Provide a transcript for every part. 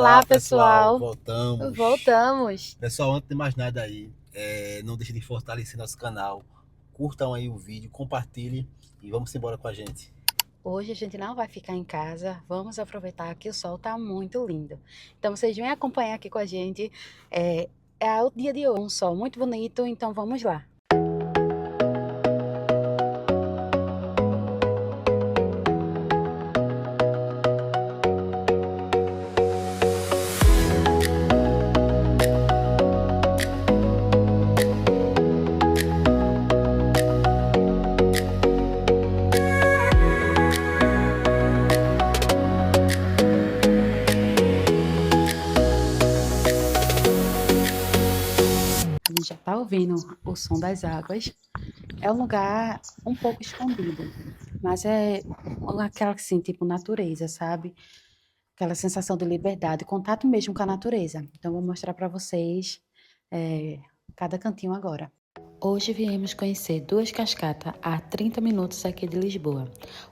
Olá, pessoal. Voltamos. Voltamos. Pessoal, antes de mais nada aí, não deixe de fortalecer nosso canal. Curtam aí o vídeo, compartilhem e vamos embora com a gente. Hoje a gente não vai ficar em casa, vamos aproveitar que o sol tá muito lindo. Então vocês vêm acompanhar aqui com a gente. É o dia de hoje, um sol muito bonito, então vamos lá. A gente já tá ouvindo o som das águas. É um lugar um pouco escondido, mas é aquela assim, tipo natureza, sabe? Aquela sensação de liberdade, contato mesmo com a natureza. Então, vou mostrar para vocês cada cantinho agora. Hoje viemos conhecer duas cascatas a 30 minutos aqui de Lisboa.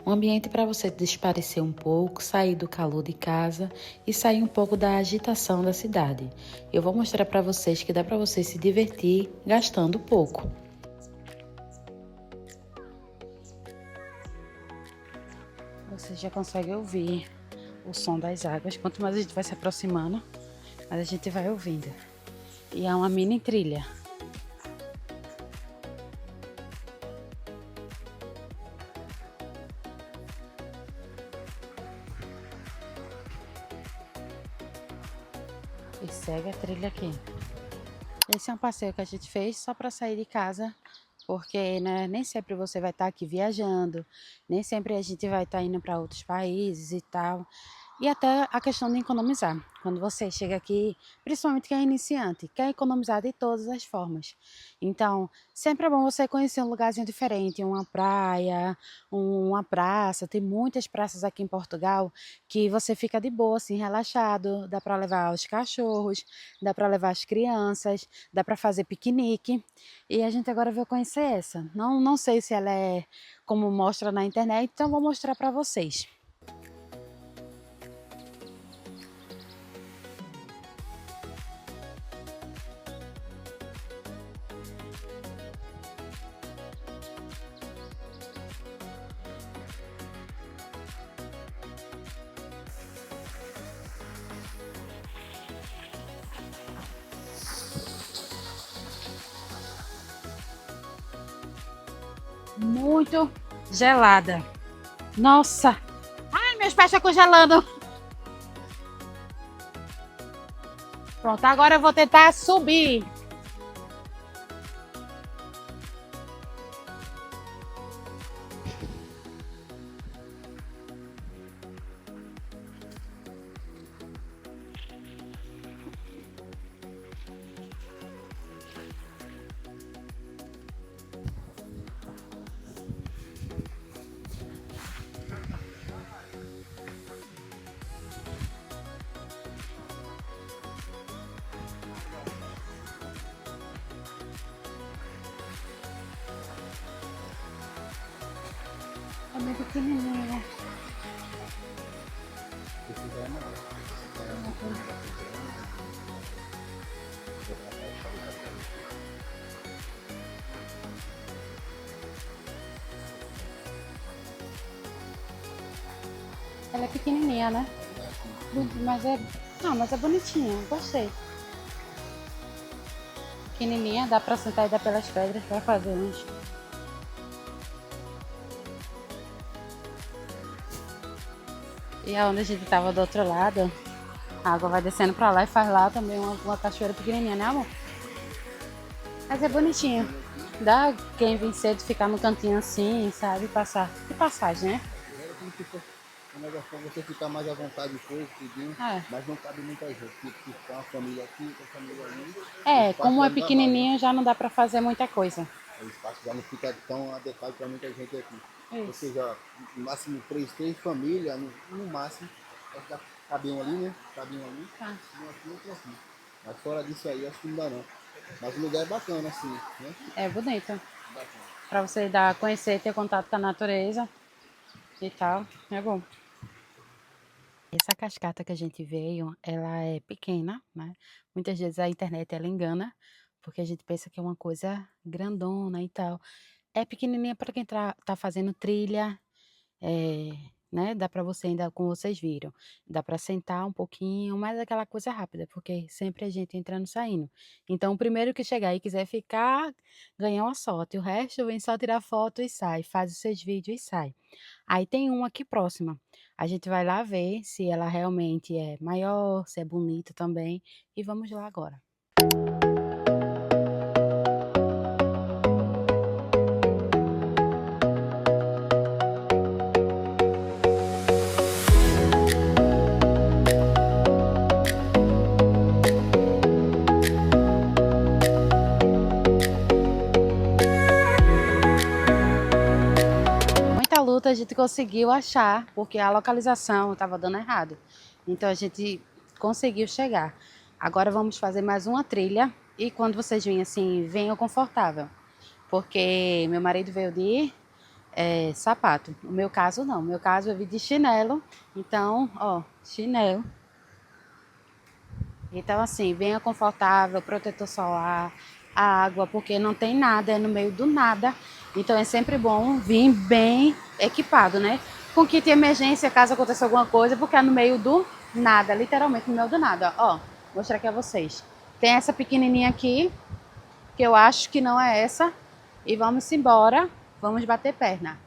Um ambiente para você desaparecer um pouco, sair do calor de casa e sair um pouco da agitação da cidade. Eu vou mostrar para vocês que dá para você se divertir gastando pouco. Você já consegue ouvir o som das águas. Quanto mais a gente vai se aproximando, mais a gente vai ouvindo. E é uma mini trilha. E segue a trilha aqui. Esse é um passeio que a gente fez só para sair de casa, porque né, nem sempre você vai estar aqui viajando, nem sempre a gente vai estar indo para outros países e tal. E até a questão de economizar. Quando você chega aqui, principalmente quem é iniciante, quer economizar de todas as formas. Então, sempre é bom você conhecer um lugarzinho diferente, uma praia, uma praça. Tem muitas praças aqui em Portugal que você fica de boa, assim, relaxado. Dá para levar os cachorros, dá para levar as crianças, dá para fazer piquenique. E a gente agora veio conhecer essa. Não sei se ela é como mostra na internet, então vou mostrar para vocês. Muito gelada. Nossa! Ai, meus pés estão congelando. Pronto, agora eu vou tentar subir. É bem pequenininha. Ela é pequenininha, né? Mas é, não, mas é bonitinha, gostei. Pequenininha, dá pra sentar e dar pelas pedras pra fazer uns. E aonde a gente tava do outro lado, a água vai descendo pra lá e faz lá também uma cachoeira pequenininha, né, amor? Mas é bonitinho. Dá quem vem cedo ficar no cantinho assim, sabe? Passar. De passagem, né? O negócio é você ficar mais à vontade depois, tudinho, mas não cabe muita gente. Tipo, ficar uma família aqui, outra família ali. Como é pequenininho, já não dá pra fazer muita coisa. O espaço já não fica tão adequado para muita gente aqui. Isso. Ou seja, no máximo três famílias, no máximo. Cabe um ali, né? Cabe um ali, um aqui, outro aqui. Mas fora disso aí, acho que não dá não. Mas o lugar é bacana, assim, né? É bonito. Bacana. Pra você conhecer, ter contato com a natureza e tal. É bom. Essa cascata que a gente veio, ela é pequena, né? Muitas vezes a internet ela engana, porque a gente pensa que é uma coisa grandona e tal. É pequenininha para quem tá fazendo trilha, eh, né, dá para você ainda como vocês viram, dá para sentar um pouquinho, mas é aquela coisa rápida, porque sempre a gente entrando e saindo. Então o primeiro que chegar e quiser ficar, ganha uma sorte, o resto vem só tirar foto e sai, faz os seus vídeos e sai. Aí tem uma aqui próxima, a gente vai lá ver se ela realmente é maior, se é bonita também, e vamos lá agora. Muita luta a gente conseguiu achar, porque a localização estava dando errado. Então a gente conseguiu chegar. Agora vamos fazer mais uma trilha e quando vocês virem assim, venham confortável. Porque meu marido veio de sapato. No meu caso não, no meu caso eu vim de chinelo. Então, ó, chinelo. Então assim, venha confortável, protetor solar, a água, porque não tem nada, é no meio do nada. Então é sempre bom vir bem equipado, né? Com kit de emergência, caso aconteça alguma coisa, porque é no meio do nada, literalmente no meio do nada. Ó, vou mostrar aqui a vocês. Tem essa pequenininha aqui, que eu acho que não é essa. E vamos embora, vamos bater perna.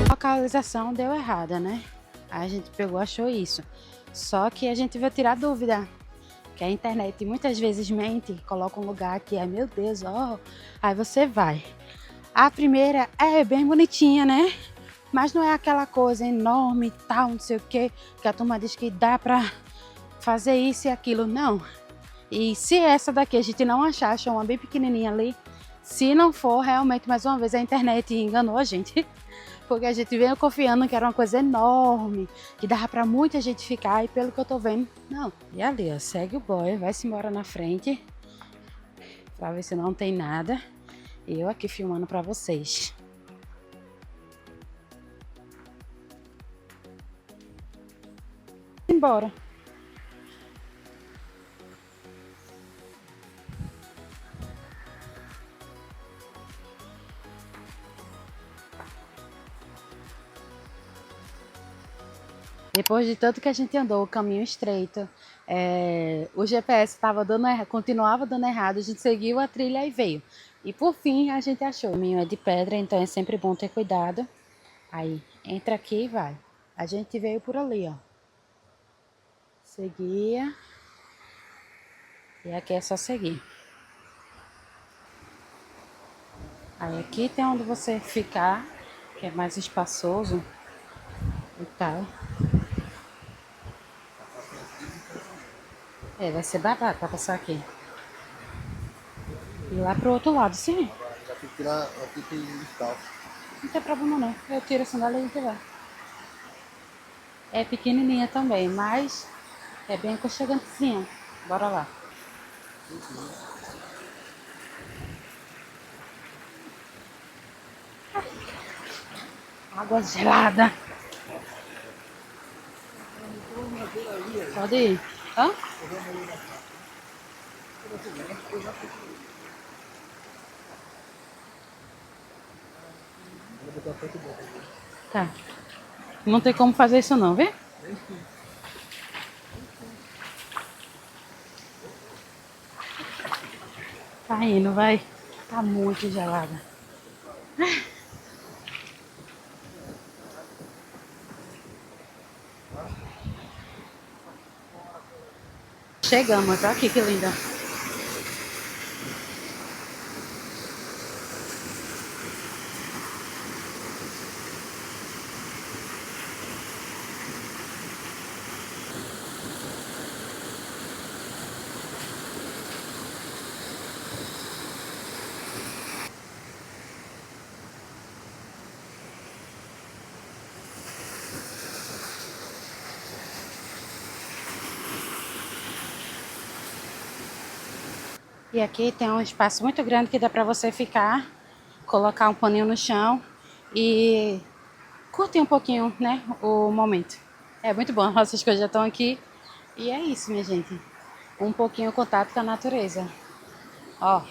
A localização deu errada, né? Aí a gente pegou, achou isso. Só que a gente vai tirar dúvida, que a internet muitas vezes mente, coloca um lugar que é, meu Deus, ó, aí você vai. A primeira é bem bonitinha, né? Mas não é aquela coisa enorme e tal, não sei o que a turma diz que dá pra fazer isso e aquilo, não. E se essa daqui a gente não achar, achou uma bem pequenininha ali, se não for, realmente, mais uma vez, a internet enganou a gente. Porque a gente veio confiando que era uma coisa enorme, que dava pra muita gente ficar, e pelo que eu tô vendo, não. E ali, ó, segue o boy, vai-se embora na frente, pra ver se não tem nada. E eu aqui filmando pra vocês. Embora. Depois de tanto que a gente andou, o caminho estreito, o GPS continuava dando errado, a gente seguiu a trilha e veio. E por fim a gente achou. O caminho é de pedra, então é sempre bom ter cuidado. Aí, entra aqui e vai. A gente veio por ali, ó. Seguia. E aqui é só seguir. Aí aqui tem onde você ficar, que é mais espaçoso e tal. Vai ser barato pra passar aqui. E lá pro outro lado, sim. Já tem que tirar, aqui tem descalço. Não tem problema não. Eu tiro a sandália e a gente vai. É pequenininha também, mas é bem aconchegantezinha. Bora lá. Água gelada. Pode ir. Hã? Tá. Não tem como fazer isso não, vê? Tá indo, vai. Tá muito gelada. Chegamos, olha aqui que linda. E aqui tem um espaço muito grande que dá pra você ficar, colocar um paninho no chão e curtir um pouquinho, né, o momento. É muito bom, nossas coisas já estão aqui. E é isso, minha gente. Um pouquinho contato com a natureza. Ó,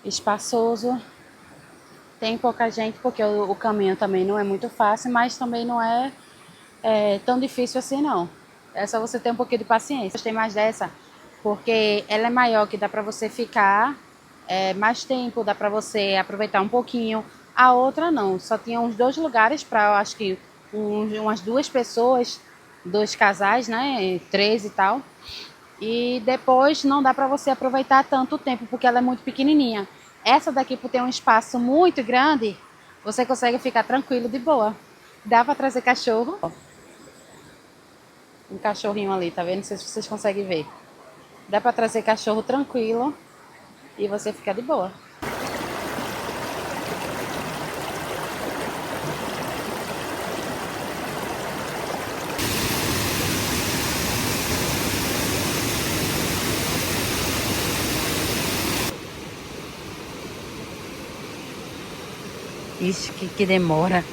espaçoso. Tem pouca gente porque o caminho também não é muito fácil, mas também não é tão difícil assim não. É só você ter um pouquinho de paciência. Gostei mais dessa porque ela é maior, que dá pra você ficar mais tempo, dá pra você aproveitar um pouquinho. A outra não, só tinha uns 2 lugares para, eu acho que umas 2 pessoas, 2 casais, né, 3 e tal. E depois não dá pra você aproveitar tanto tempo porque ela é muito pequenininha. Essa daqui, por ter um espaço muito grande, você consegue ficar tranquilo de boa. Dá pra trazer cachorro. Um cachorrinho ali, tá vendo? Não sei se vocês conseguem ver. Dá pra trazer cachorro tranquilo e você fica de boa. Ixi, que demora.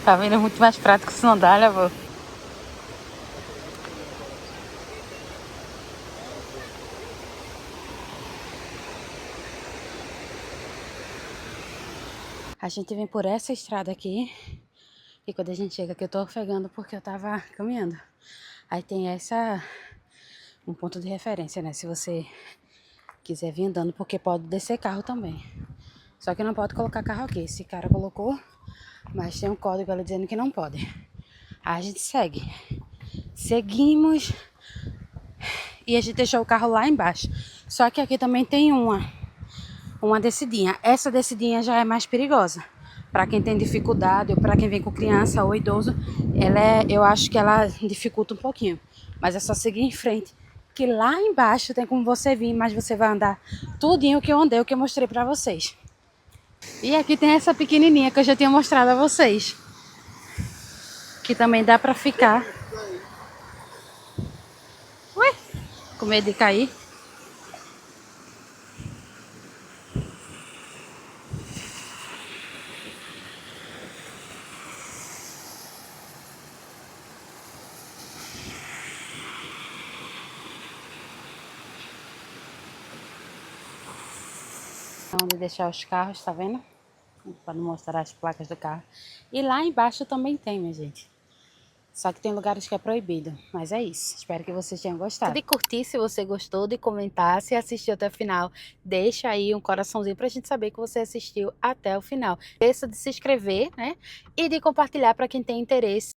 Tá vendo? É muito mais prático se não dá, né, vô? A gente vem por essa estrada aqui. E quando a gente chega aqui, eu tô ofegando porque eu tava caminhando. Aí tem um ponto de referência, né? Se você quiser vir andando, porque pode descer carro também. Só que não pode colocar carro aqui. Esse cara colocou, mas tem um código ali dizendo que não pode. Aí a gente segue. Seguimos e a gente deixou o carro lá embaixo. Só que aqui também tem uma descidinha. Essa descidinha já é mais perigosa. Para quem tem dificuldade, ou para quem vem com criança ou idoso, eu acho que ela dificulta um pouquinho. Mas é só seguir em frente, que lá embaixo tem como você vir, mas você vai andar tudinho que eu andei, o que eu mostrei para vocês. E aqui tem essa pequenininha que eu já tinha mostrado a vocês, que também dá para ficar. Ué, com medo de cair. Onde deixar os carros, tá vendo? Para não mostrar as placas do carro. E lá embaixo também tem, minha gente. Só que tem lugares que é proibido. Mas é isso. Espero que vocês tenham gostado. De curtir se você gostou, de comentar, se assistiu até o final. Deixa aí um coraçãozinho pra gente saber que você assistiu até o final. Não esqueça de se inscrever, né? E de compartilhar para quem tem interesse.